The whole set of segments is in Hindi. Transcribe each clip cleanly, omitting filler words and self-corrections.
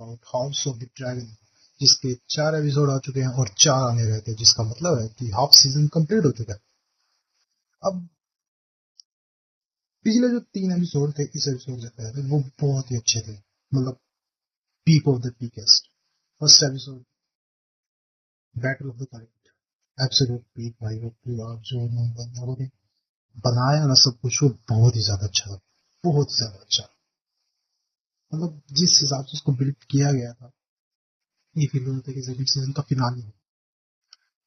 About house of the dragon, जिसके 4 एपिसोड आ चुके हैं और 4 आने रहते हैं, जिसका मतलब है कि हाफ सीजन कंप्लीट हो चुका है। अब पिछले जो 3 एपिसोड थे इस एपिसोड से पहले, वो बहुत ही अच्छे थे, मतलब peak of the peakest. First episode battle of the character, absolute peak भाई। वो पूरा जो लोगों ने बनाया ना सब कुछ, वो बहुत ही ज्यादा अच्छा था, बहुत ही ज्यादा अच्छा। मतलब जिस हिसाब से उसको बिल्ड किया गया था, ये फील होता था कि सेकंड सीजन का फिनाले है।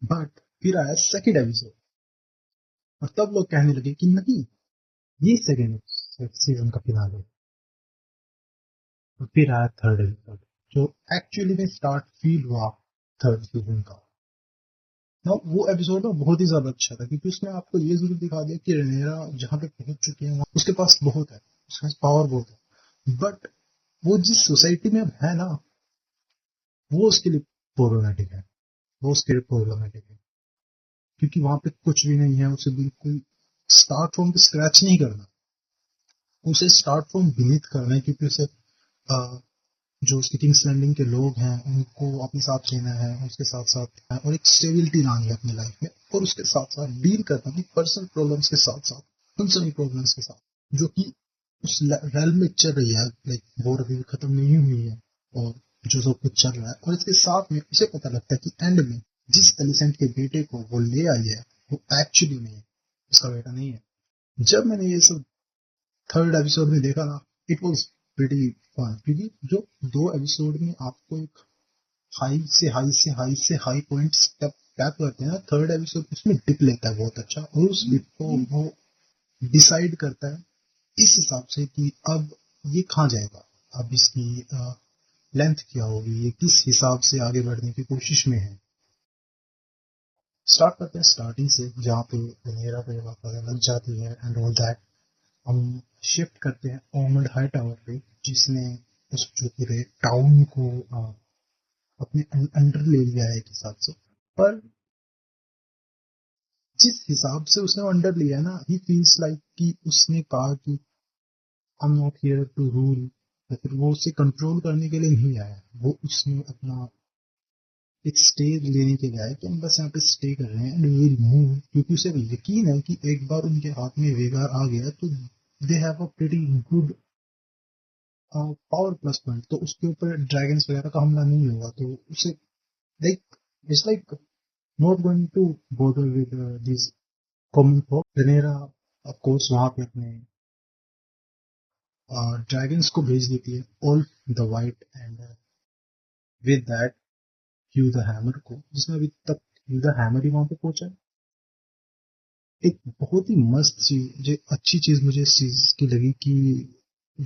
बट फिर आया सेकंड एपिसोड और तब लोग कहने लगे कि नहीं, ये सेकंड सीजन का फिनाले है। और फिर आया थर्ड एपिसोड, जो एक्चुअली में स्टार्ट फील हुआ थर्ड सीजन का ना। वो एपिसोड ना बहुत ही ज्यादा अच्छा था, क्योंकि उसने आपको ये जरूर दिखा दिया कि रनेरा जहाँ पे पहुंच चुके हैं उसके पास बहुत है, उसके पास पावर बहुत है, बट वो जिस सोसाइटी में अब है ना, वो उसके लिए प्रॉब्लमेटिक है। वो उसके लिए प्रॉब्लमेटिक है, क्योंकि वहां पे कुछ भी नहीं है। उसे बिल्कुल स्टार्ट फ्रॉम स्क्रैच नहीं करना, उसे स्टार्ट फ्रॉम बीनीथ करना है, क्योंकि उसे जो उसके किंग्स लैंडिंग के लोग हैं उनको अपने साथ लेना है, उसके साथ साथ और एक स्टेबिलिटी लानी है अपनी लाइफ में, और उसके साथ साथ डील करना अपनी पर्सनल प्रॉब्लम्स के साथ साथ उन सभी प्रॉब्लम्स के साथ, जो कि उस रेल में चल रही है। लाइक वॉर अभी भी खत्म नहीं हुई है और जो सब कुछ चल रहा है, और इसके साथ में उसे पता लगता है कि एंड में जिस एलिसेंट के बेटे को वो ले आई है, वो एक्चुअली में उसका बेटा नहीं है। जब मैंने ये सब थर्ड एपिसोड में देखा ना, इट वॉज प्रीटी फन, क्योंकि जो 2 एपिसोड में आपको एक हाई से हाई से हाई से हाई पॉइंट स्टेप बैक करते हैं ना, थर्ड एपिसोड उसमें डिप लेता है बहुत अच्छा, और उस डिप को वो डिसाइड करता है इस हिसाब से कि अब ये कहाँ जाएगा, अब इसकी लेंथ क्या होगी, ये किस हिसाब से आगे बढ़ने की कोशिश में है। स्टार्ट करते हैं स्टार्टिंग से, जहाँ पे मेरा पे वापस लग जाती है एंड ऑल दैट। हम शिफ्ट करते हैं ओमड हाई टावर पे, जिसने उस जो पूरे टाउन को अपने अंडर ले लिया है एक हिसाब से। पर जिस हिसाब से उसने अंडर लिया है ना, ही फील्स लाइक कि उसने कहा कि I am not here to rule, या फिर वो उसे कंट्रोल करने के लिए नहीं आया। वो उसने अपना एक स्टे लेने के लिए आया कि हम बस यहाँ पे स्टे कर रहे हैं एंड वी विल मूव, क्योंकि उसे यकीन है कि एक बार उनके हाथ में वेगार आ गया तो they have a pretty good power plus point, तो उसके ऊपर ड्रैगन्स वगैरह का हमला नहीं होगा, तो उसे like it's like not going to bother with this common folk. Rhaenyra of course वहां पे अपने ड्रैगन्स को भेज देती है, all the white and with that Hugh the hammer को, जिसमें अभी तक ह्यू द हैमर ही वहां पे पहुंचा है। एक बहुत ही मस्त चीज, जो अच्छी चीज मुझे इस चीज की लगी कि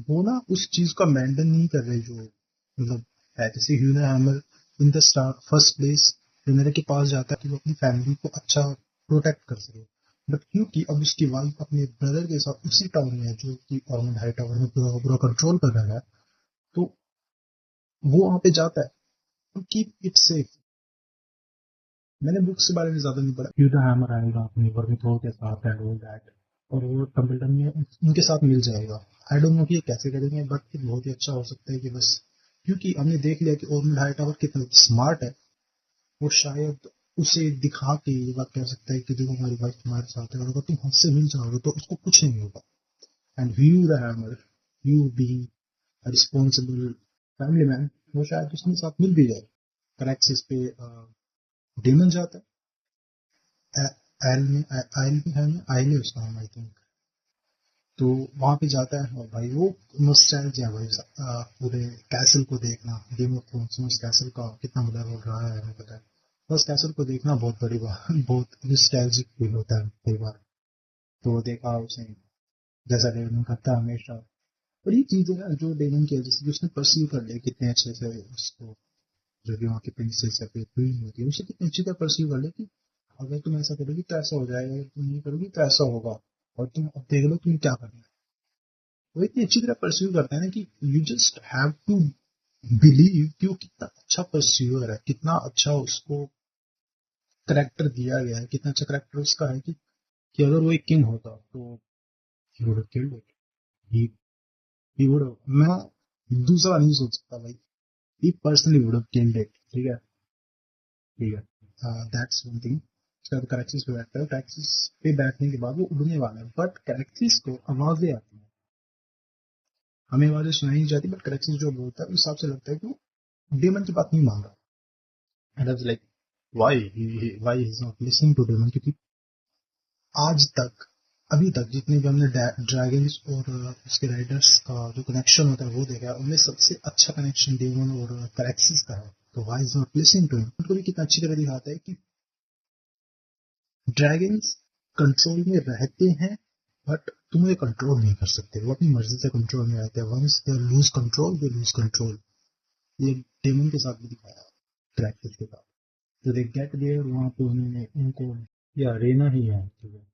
वो ना उस चीज का मेंटेन नहीं कर रहे जो मतलब है। जैसे ह्यूना hammer in the star first place winner के पास जाता है कि वो अपनी फैमिली को अच्छा प्रोटेक्ट कर सके, बट क्योंकि अब उसकी वाइफ अपने ब्रदर के साथ उसी टाउन में है, जो कि ऑर्मंड हाई टावर में पूरा पूरा कंट्रोल कर रहा है, तो वो वहां पे जाता है टू कीप इट सेफ। मैंने बुक्स के बारे में ज्यादा नहीं पढ़ा। ह्यू द हैमर आएगा अपनी वर्मिथोर के साथ एंड ऑल दैट, और वो टम्बलटन में उनके साथ मिल जाएगा। आई डोंट नो कि ये कैसे करेंगे, बट बहुत ही अच्छा हो सकता है कि बस क्योंकि हमने देख लिया कि ओर्मंड हाई टावर कितना स्मार्ट है, वो शायद उसे दिखा के ये बात कह सकता है कि देखो हमारी वाइफ तुम्हारे साथ है और अगर तुम हमसे मिल जाओगे तो उसको कुछ नहीं होगा। And he the hammer, he being a responsible family man, वो शायद उसके साथ मिल भी जाए। करेक्सिस पे डेमन जाता है, आयल में आयल भी है ना, आयल है उसका नाम आई थिंक। तो वहां पे जाता है और भाई वो नॉस्टैल्जिया भाई, पूरे कैसल को देखना, गेम ऑफ थ्रोन्स में उस कैसल का कितना बड़ा रोल रहा है हमें पता है। बस कैसल को देखना बहुत बड़ी बात बहुत नॉस्टैल्जिक फील होता है कई बार। तो वो देखा उसने, जैसा डेमन करता है हमेशा। और ये चीज है ना जो डेमन की वजह से कि उसने परस्यू कर लिया कितने अच्छे से उसको, जो भी वहाँ की प्रिंसेस या फिर क्वीन होती है, उसे कितनी अच्छी तरह परस्यू कर लिया कि अगर तुम ऐसा करोगी तो ऐसा हो जाएगा, अगर तुम नहीं करोगी तो ऐसा होगा, और तुम अब देख लो तुम्हें क्या करना है। वो इतनी अच्छी तरह परस्यू करता है ना कि you just have to believe कि वो कितना अच्छा परस्यूअर है, कितना अच्छा उसको करेक्टर दिया गया है, कितना अच्छा करेक्टर उसका है कि अगर वो एक किंग होता तो he would have killed it. he, he would have, मैं दूसरा नहीं सोच सकता भाई। he personally would have killed it. ठीक है, ठीक है, दैट्स वन थिंग। उसके बाद करेक्सिस पे बैठता है, करेक्सिस पे बैठने के बाद वो उड़ने वाला है, बट करेक्सिस को आवाजें आती हैं, हमें आवाजें सुनाई नहीं जाती, बट करेक्सिस जो बोलता है उस हिसाब से लगता है कि वो डेमन की बात नहीं मान रहा। And I was like why he is not listening to Damon, क्योंकि आज तक, अभी तक जितने भी हमने ड्रैगन्स और उसके राइडर्स का जो कनेक्शन होता है वो देखा है, उनमें सबसे अच्छा कनेक्शन डेमन और करेक्सिस का है। तो why is not listening to him. उनको भी कितना अच्छी तरह दिखाता है कि ड्रैगन्स कंट्रोल में रहते हैं, बट तुम उन्हें कंट्रोल नहीं कर सकते, वो अपनी मर्जी से कंट्रोल में रहते हैं। Once they lose control, they lose control. ये डेमन के साथ भी दिखाया, करेक्सिस के साथ। तो दे गेट देयर, वहां पे उन्होंने उनको, या रेना ही है, ठीक है।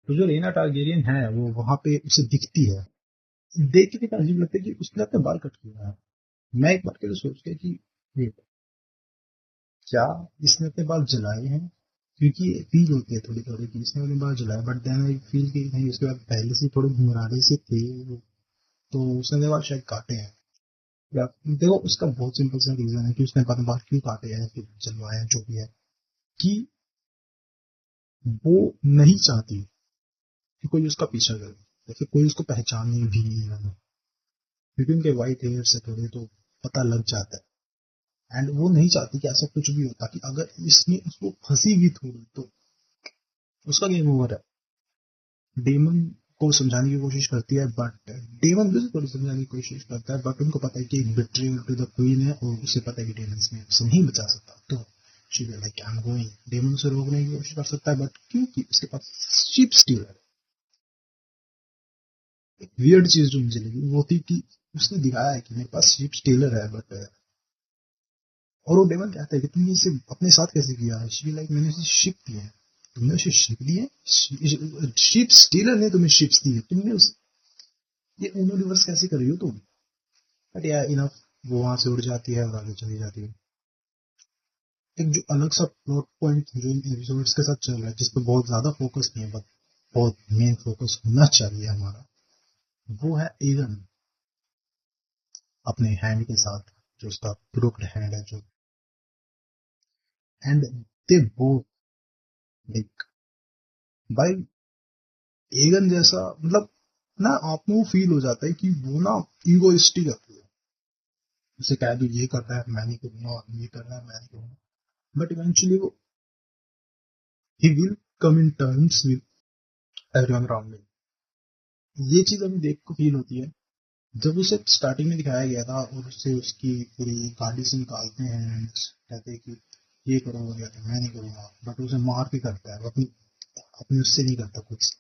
तो जो रेना टारगेरियन है वो वहां पे उसे दिखती है, देख के कितना अजीब लगता है कि उसने अपने बाल कट किया है। मैं एक बार के लिए सोच गया कि wait, क्या इसने अपने बाल जलाए हैं, क्योंकि फील होती है थोड़ी थोड़ी कि इसने अपने बाल जलाए, बट देन आई फील कि नहीं, उसके बाद पहले से थोड़े घुंघराले से थे वो, तो उसने अपने बाल शायद काटे हैं। या देखो, उसका बहुत सिंपल सा रीजन है कि उसने अपने बाल क्यों काटे हैं, फिर जलवाए हैं, जो भी है, कि वो नहीं चाहती कि कोई उसका पीछा करे या फिर कोई उसको पहचाने भी, क्योंकि उनके व्हाइट हेयर से थोड़े तो पता लग जाता है। एंड वो नहीं चाहती कि ऐसा कुछ भी हो, ताकि अगर इसमें उसको फंसी भी थोड़ी तो उसका गेम ओवर है। डेमन को समझाने की कोशिश करती है, बट डेमन भी उसे थोड़ी समझाने की कोशिश करता है, बट उनको पता है कि एक बिट्रेयल टू द क्वीन है और उसे पता है कि डेमन इसमें उसे नहीं बचा सकता। तो she will like I am going, Damon उसे रोकने की कोशिश कर सकता है, बट क्योंकि उसके पास शिप स्टीलर है। एक वियर्ड चीज जो मुझे लगी वो थी कि उसने दिखाया है कि मेरे पास शिप स्टीलर है, बट और वो डेमन कहता है कि तुमने इसे अपने साथ कैसे किया है। शी लाइक मैंने उसे शिप दिए हैं। तुमने उसे शिप दिए, शिप स्टीलर ने तुम्हें शिप्स दिए, तुमने उस ये ऊनो रिवर्स कैसे कर रही हो तुम। बट यार इनफ, वो वहां से उड़ जाती है और आगे चली जाती है। एक जो अलग सा प्लॉट पॉइंट जो इन एपिसोड्स के साथ चल रहा है, जिस पर बहुत ज्यादा फोकस नहीं है, बट बहुत मेन फोकस होना चाहिए हमारा, वो है एगन अपने हैंड के साथ, जो उसका ब्रोक्ड हैंड है जो। एंड दे बोथ लाइक, भाई एगन जैसा, मतलब ना आप में वो फील हो जाता है कि वो ना ईगोइस्टिक है, उसे कह दो ये कर रहा है मैं नहीं करूंगा, और ये कर रहा है मैं नहीं करूंगा, बट इवेंचुअली वो he will come in terms with everyone around him. ये चीज अभी देख को फील होती है। जब उसे स्टार्टिंग में दिखाया गया था और उससे उसकी पूरी गाड़ी से निकालते हैं, कहते हैं कि ये करो, वो कहते हैं मैं नहीं करूंगा, बट उसे मार के करता है, वो अपनी अपनी उससे नहीं करता कुछ।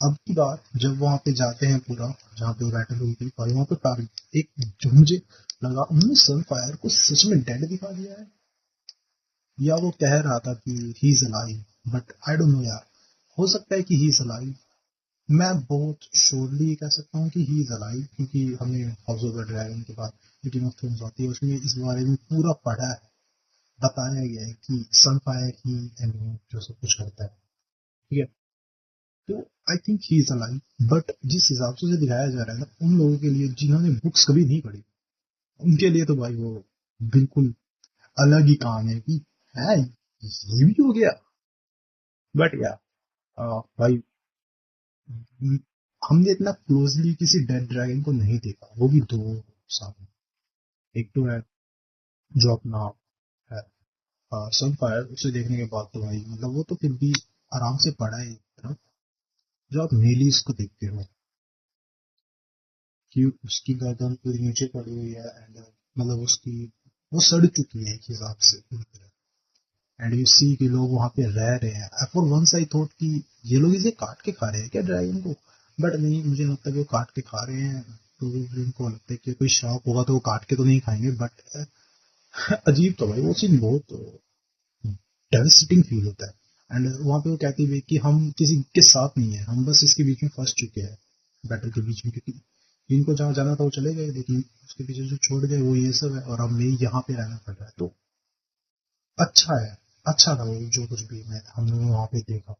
अब की बात जब वहां पे जाते हैं पूरा, जहाँ पे बैटल हुई थी, और वहां पे टारगेट एक, जो मुझे लगा उन्होंने सनफायर को सच में डेड दिखा दिया है, या वो कह रहा था कि he is alive, but I don't know यार। हो सकता है कि ही इज अलाइव, मैं बहुत श्योरली कह सकता हूँ कि ही इज अलाइव, क्योंकि हमने हाउस ऑफ द ड्रैगन के बाद मीटिंग ऑफ थ्रोन्स आती है, उसमें इस बारे में पूरा पढ़ा है, बताया गया है कि सनफायर ही एंड जो सब कुछ करता है, ठीक है। तो I think he is alive, but जिस हिसाब से उसे दिखाया जा रहा है ना, उन लोगों के लिए जिन्होंने बुक्स कभी नहीं पढ़ी, उनके लिए तो भाई वो बिल्कुल अलग ही काम है कि है ये भी हो गया। बट या भाई, हमने इतना क्लोजली किसी डेड ड्रैगन को नहीं देखा, वो भी दो साल में। एक तो है जो अपना है सनफायर, उसे देखने के बाद तो भाई मतलब वो तो फिर भी आराम से पड़ा है था। जो आप मेलिस को देखते हो कि उसकी गर्दन पूरी नीचे पड़ी हुई है, एंड मतलब उसकी वो सड़ चुकी है एक हिसाब से पूरी तरह। एंड यू सी कि लोग वहां पे रह रहे हैं। फॉर वंस आई थॉट कि ये लोग इसे काट के खा रहे हैं क्या ड्रैगन को, बट नहीं, मुझे लगता है कि वो काट के खा रहे हैं। तो उनको लगता है कि कोई श्राप होगा तो वो काट के तो नहीं खाएंगे, बट अजीब तो भाई वो सीन बहुत डेवस्टिंग फील होता है। एंड वहां पे वो कहती हुई कि हम किसी के साथ नहीं है, हम बस इसके बीच में फंस चुके हैं, बैटल के बीच में, क्योंकि इनको जहाँ जाना था वो चले गए, लेकिन उसके पीछे जो छोड़ गए वो ये सब है, और अब मैं यहाँ पे रहना पड़ रहा है। तो अच्छा है, अच्छा था वो जो कुछ भी मैं हमने वहां पे देखा।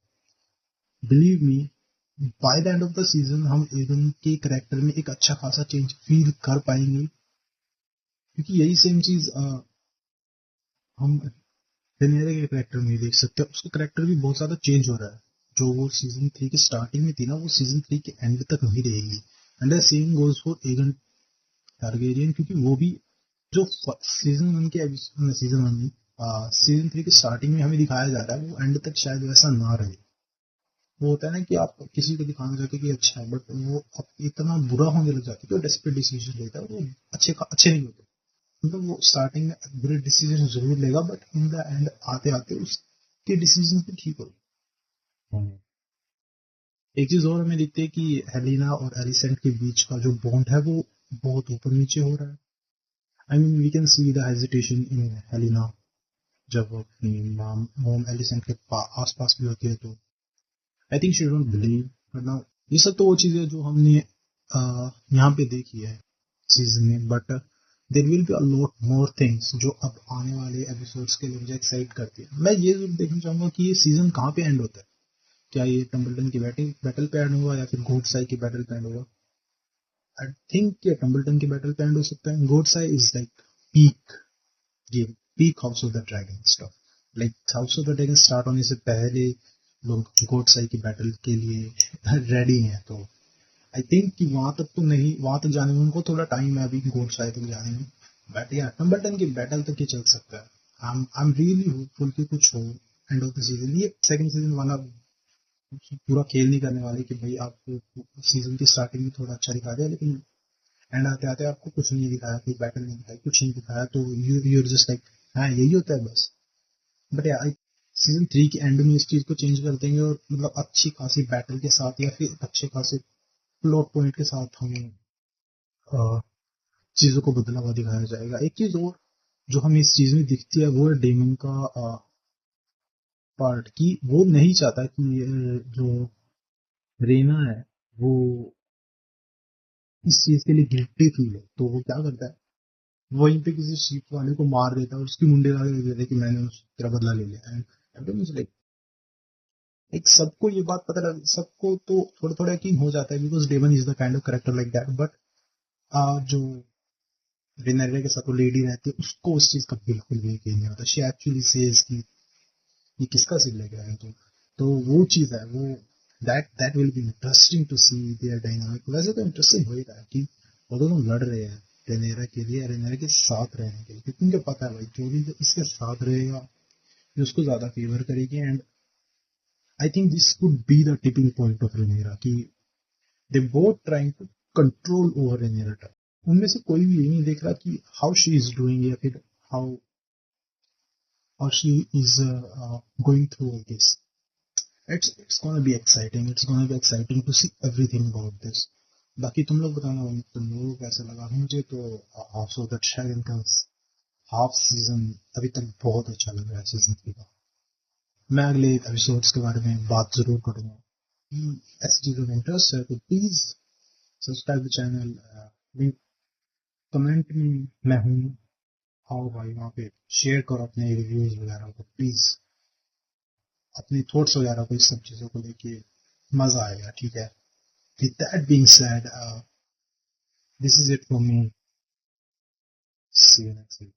Believe me, by the end of the season हम एवन के करेक्टर में एक अच्छा खासा चेंज फील कर पाएंगे, क्योंकि यही सेम चीज हम रेनेरा के करेक्टर में देख सकते हैं। उसका करेक्टर भी बहुत ज्यादा चेंज हो रहा है। जो वो सीजन 3 की स्टार्टिंग में थी ना, वो सीजन 3 के एंड तक नहीं रहेगी। And the same goes for Aegon Targaryen, क्योंकि वो भी जो सीजन 1 के सीजन 1 में सीजन 3 की स्टार्टिंग में हमें दिखाया जा रहा है, वो एंड तक शायद वैसा ना रहे। वो होता है ना कि आप किसी को दिखाना चाहते हैं कि अच्छा है, बट वो अब इतना बुरा होने लग जाता है कि वो डेस्परेट डिसीजन लेता है, वो अच्छे नहीं होते। मतलब वो स्टार्टिंग में बुरे डिसीजन जरूर लेगा, बट इन द एंड आते आते उसके डिसीजन भी ठीक हो। एक चीज और हमें दिखती है कि हेलिना और एलिसेंट के बीच का जो बॉन्ड है वो बहुत ऊपर नीचे हो रहा है। I mean we can see the hesitation in Helena जब वो अपनी मोम एलिसेंट के आसपास भी होती है, तो I think she don't believe. वरना ये सब तो वो चीजें जो हमने यहाँ पे देखी है सीजन में, but there will be a lot more things जो अब आने वाले एपिसोड्स के लिए मुझे एक्साइट करती है। मैं ये जरूर देखना चाहूंगा कि ये सीजन कहाँ पे एंड होता है। क्या ये टम्बलटन की बैटल पे एंड हुआ, या फिर घोटसाई की बैटल पे एंड हुआ? आई थिंक ये टम्बलटन की बैटल पे एंड हो सकता है। घोटसाई is like peak game, peak House of the Dragon stuff. Like House of the Dragon start होने से पहले लोग घोटसाई की बैटल के लिए रेडी हैं, तो आई थिंक कि वहां तक तो नहीं, वहां तक जाने में उनको थोड़ा टाइम है अभी घोटसाई तक जाने में। बट या टम्बलटन की बैटल तक ही चल सकता है। आई एम रियली होपफुल कि कुछ हो एंड ऑफ द सीजन। ये सेकंड सीजन वाला पूरा खेल नहीं करने वाले कि भाई आपको सीजन की स्टार्टिंग में थोड़ा अच्छा दिखा दिया, लेकिन एंड आते आते आपको कुछ नहीं दिखाया, कोई बैटल नहीं दिखाया, कुछ नहीं दिखाया, तो यू जस्ट लाइक हाँ यही होता है बस। बट यार सीजन 3 के एंड में इस चीज को चेंज कर देंगे, और मतलब अच्छी खासी बैटल के साथ या फिर अच्छे खासे प्लॉट पॉइंट के साथ हमें चीजों को बदला हुआ दिखाया जाएगा। एक चीज और जो हमें इस चीज में दिखती है वो है डेमन का पार्ट, की वो नहीं चाहता कि जो रेना है वो इस चीज के लिए गिल्टी फील है, तो वो क्या करता है, वहीं पे किसी शीप वाले को मार देता है और उसकी मुंडे ला के दे देता है कि मैंने तेरा बदला ले लिया। एंड एवरीवन लाइक, एक सबको ये बात पता लग, सबको तो थोड़ा थोड़ा यकीन हो जाता है, because Damon is the kind of character like that. But जो रेनेरे के साथ वो लेडी रहती है, उसको उस चीज का बिल्कुल भी यकीन नहीं होता। शी एक्चुअली सेज कि ये किसका सिर लेके आए तुम। तो वो चीज है, वो that will be interesting to see their dynamic. वैसे तो इंटरेस्टिंग हो ही रहा है कि वो दोनों लड़ रहे हैं रेनेरा के लिए, रेनेरा के साथ रहने के लिए, क्योंकि उनको पता है भाई जो भी इसके साथ रहेगा ये उसको ज्यादा फेवर करेगी। And I think this could be the tipping point of Rhaenyra, कि they both trying to control over Rhaenyra. उनमें से कोई भी ये नहीं देख रहा कि हाउ शी इज डूइंग या फिर how or she is going through all this. It's gonna be exciting. It's gonna be exciting to see everything about this. बाकी तुम लोग बताना भाई, तुम लोगों को कैसा लगा। मुझे तो हाउस ऑफ द ड्रैगन का हाफ सीजन अभी तक बहुत अच्छा लग रहा है, सीजन 3 का। मैं अगले एपिसोड्स के बारे में बात जरूर करूंगा। ऐसी चीजों में इंटरेस्ट है तो please subscribe the channel. Link comment में मैं हूँ, आओ भाई वहाँ पे शेयर करो अपने रिव्यूज वगैरह को प्लीज, अपनी थॉट्स वगैरह को इस सब चीजों को लेके मजा आएगा, ठीक है। With that being said, this is it for me. See you next week.